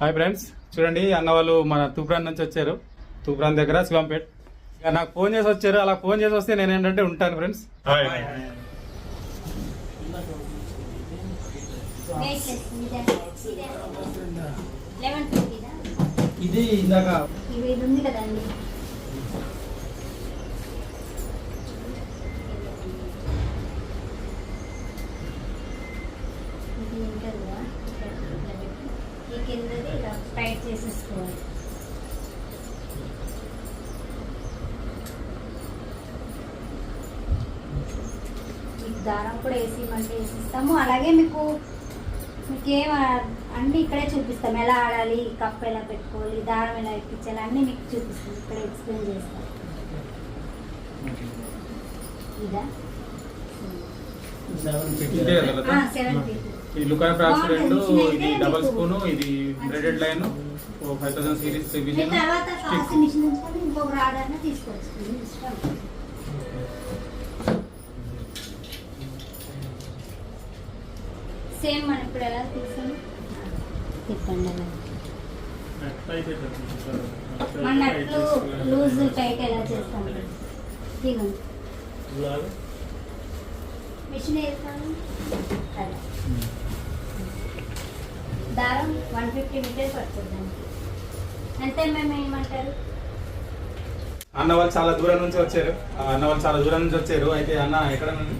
Hi friends, చూడండి అన్న వాళ్ళు మన తూప్రాన్ నుంచి వచ్చారు. తూప్రాన్ దగ్గర శివంపేట్. ఇక నాకు ఫోన్ చేసి వచ్చారు. అలా ఫోన్ చేసి వస్తే నేను ఏంటంటే ఉంటాను ఫ్రెండ్స్. ఇది ఇందాక ఉంది కదండి. ఇది ఉంటుందా ఈ కిందది ఇలా టైట్ చేసేసుకోవాలి. మీకు దారం కూడా వేసిమంటే వేసిస్తాము. అలాగే మీకేం అన్నీ ఇక్కడే చూపిస్తాం. ఎలా ఆడాలి, కప్ ఎలా పెట్టుకోవాలి, దారం ఎలా ఎక్కించాలి అన్నీ మీకు చూపిస్తాం. ఇక్కడ ఎక్స్ప్లెయిన్ చేస్తాం. ఇదా 7 ఫీట్. ఈ లుకాయ్ ఫ్రాక్స్ రెండు, ఇది డబల్ స్పూన్, ఇది బ్రెడెడ్ లైన్ 5000 సిరీస్ రివిజన్. తర్వాత కాస్ట్ మిషన్ నుంచి ఇంకొక రాడర్న తీసుకోవచ్చు. ఇష్టం. సేమ్ మనం ఇప్పుడు ఎలా తీసాము తిప్పండి. మన నట్లు లూజ్ టైట్ ఎలా చేస్తాం దిగండి. మిషన్ వేస్తాను అలా. దారం 150 మీటర్స్ పడుతుంది దానికి. అంటే మేము ఏమంటారు, అన్న వాళ్ళు చాలా దూరం నుంచి వచ్చారు. అయితే అన్న ఎక్కడ నుండి?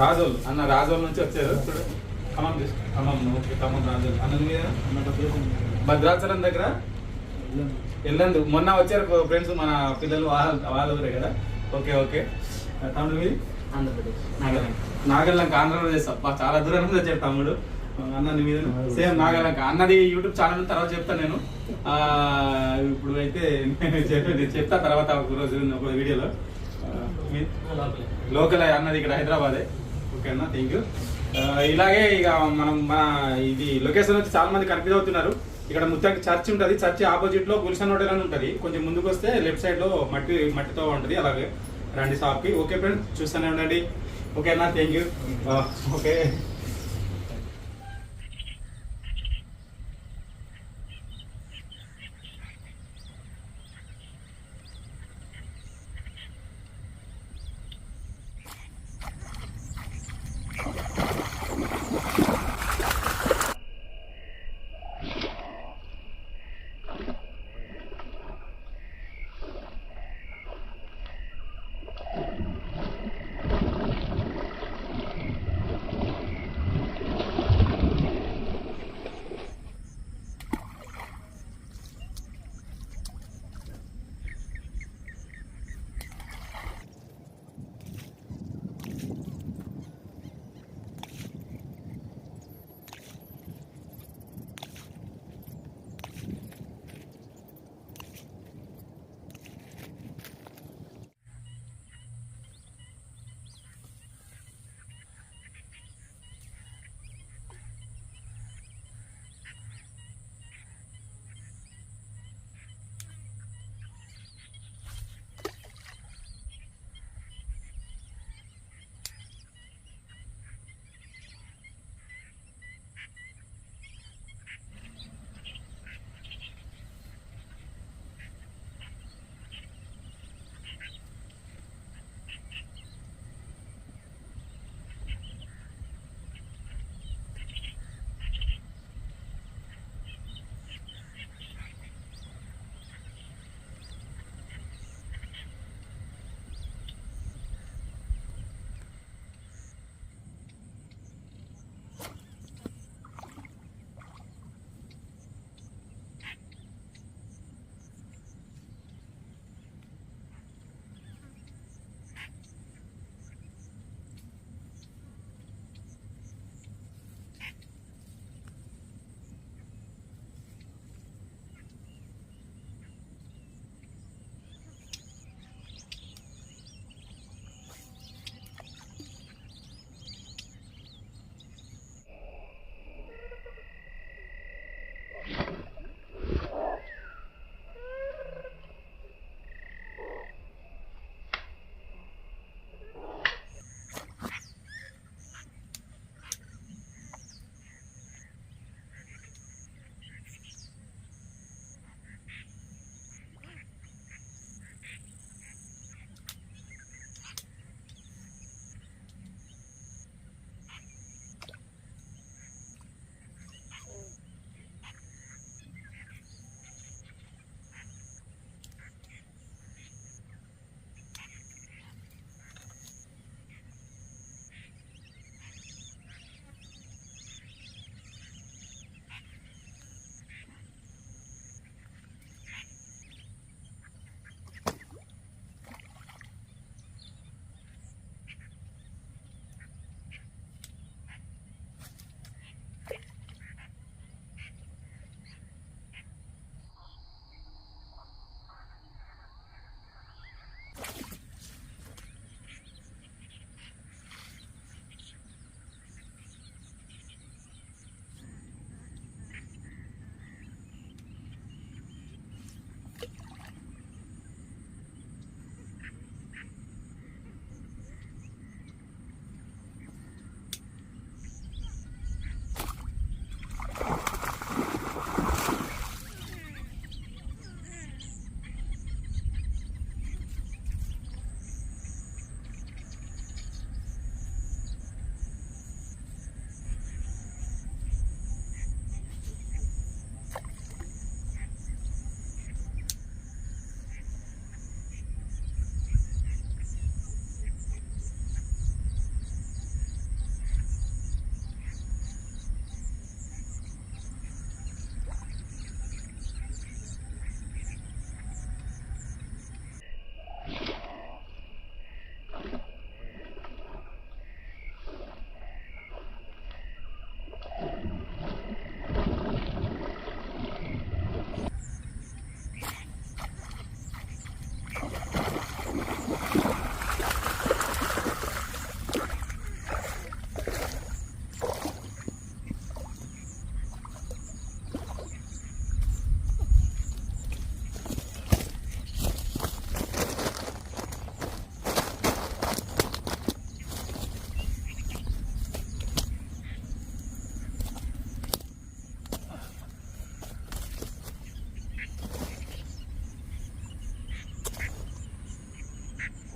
రాజోల్. అన్న రాజోల్ నుంచి వచ్చారు. చూడు ఖమ్మం రాజోల్. అన్న మీద భద్రాచలం దగ్గర వెళ్ళందు. మొన్న వచ్చారు ఫ్రెండ్స్, మన పిల్లలు వాళ్ళ ఊరే కదా. ఓకే. తమ్ముడు మీది? ఆంధ్రప్రదేశ్ నాగల్లంక, ఆంధ్రప్రదేశ్. అబ్బా, చాలా దూరం నుంచి వచ్చారు తమ్ముడు. అన్న మీద సేమ్ నాగల్లంక. అన్నది యూట్యూబ్ ఛానల్ తర్వాత చెప్తాను నేను. ఇప్పుడు అయితే నేను చెప్తా తర్వాత ఒక రోజు ఒక వీడియోలో. లోకల్ అన్నది ఇక్కడ హైదరాబాదే. ఓకే అన్న, థ్యాంక్ యూ. ఇలాగే ఇక మన ఇది లొకేషన్ వచ్చి చాలా మంది కన్ఫ్యూజ్ అవుతున్నారు. ఇక్కడ ముత్తాకి చర్చ్ ఉంటుంది. చర్చ్ ఆపోజిట్ లో గుల్షన్ హోటల్ అని ఉంటుంది. కొంచెం ముందుకు వస్తే లెఫ్ట్ సైడ్ లో మట్టితో ఉంటుంది. అలాగే రండి షాప్ కి. ఓకే ఫ్రెండ్స్, చూస్తూనే ఉండండి. ఓకే అన్న, థ్యాంక్ యూ. ఓకే.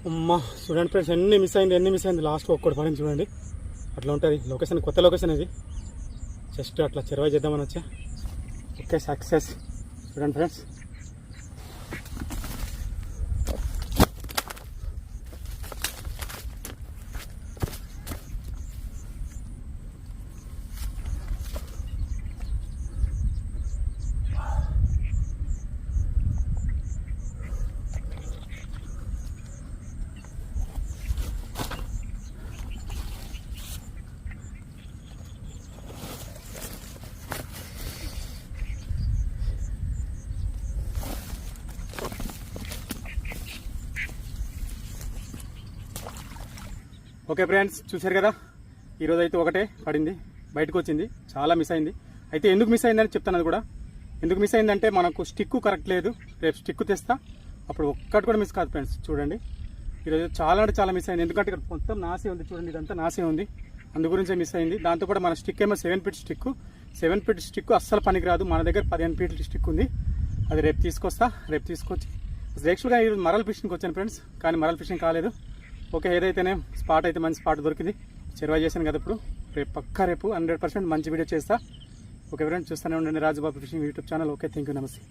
అమ్మా చూడండి ఫ్రెండ్స్, ఎన్ని మిస్ అయింది లాస్ట్ ఒక్కటి పడింది చూడండి. అట్లా ఉంటుంది లొకేషన్, కొత్త లొకేషన్ ఇది. జస్ట్ అట్లా చెరువు చేద్దామని వచ్చా. Okay success. చూడండి ఫ్రెండ్స్, ఓకే ఫ్రెండ్స్ చూశారు కదా, ఈరోజు అయితే ఒకటే పడింది, బయటకు వచ్చింది. చాలా మిస్ అయింది. అయితే ఎందుకు మిస్ అయిందని చెప్తాను. అది కూడా ఎందుకు మిస్ అయిందంటే మనకు స్టిక్ కరెక్ట్ లేదు. రేపు స్టిక్ తెస్తా, అప్పుడు ఒక్కటి కూడా మిస్ కాదు ఫ్రెండ్స్. చూడండి ఈరోజు చాలా అంటే చాలా మిస్ అయింది. ఎందుకంటే ఇక్కడ మొత్తం నాసే ఉంది. చూడండి ఇదంతా నాసే ఉంది, అందు గురించే మిస్ అయింది. దాంతో కూడా మన స్టిక్ ఏమో 7 ఫీట్ స్టిక్. 7 ఫీట్ స్టిక్ అస్సలు పనికిరాదు. మన దగ్గర 15 ఫీట్ల స్టిక్ ఉంది. అది రేపు తీసుకొస్తా. రేపు తీసుకొచ్చి యాక్చువల్గా ఈరోజు మరల్ ఫిషింగ్కి వచ్చాను ఫ్రెండ్స్, కానీ మరల్ ఫిషింగ్ కాలేదు. ఓకే ఏదైతేనే స్పాట్ అయితే మంచి స్పాట్ దొరికింది. చెరువు చేశాను కదా ఇప్పుడు. రేపు పక్కా రేపు 100% మంచి వీడియో చేస్తా. ఓకే ఫ్రెండ్స్ చూస్తూనే ఉండండి Rajubabu fishing YouTube channel. Okay thank you, నమస్తే.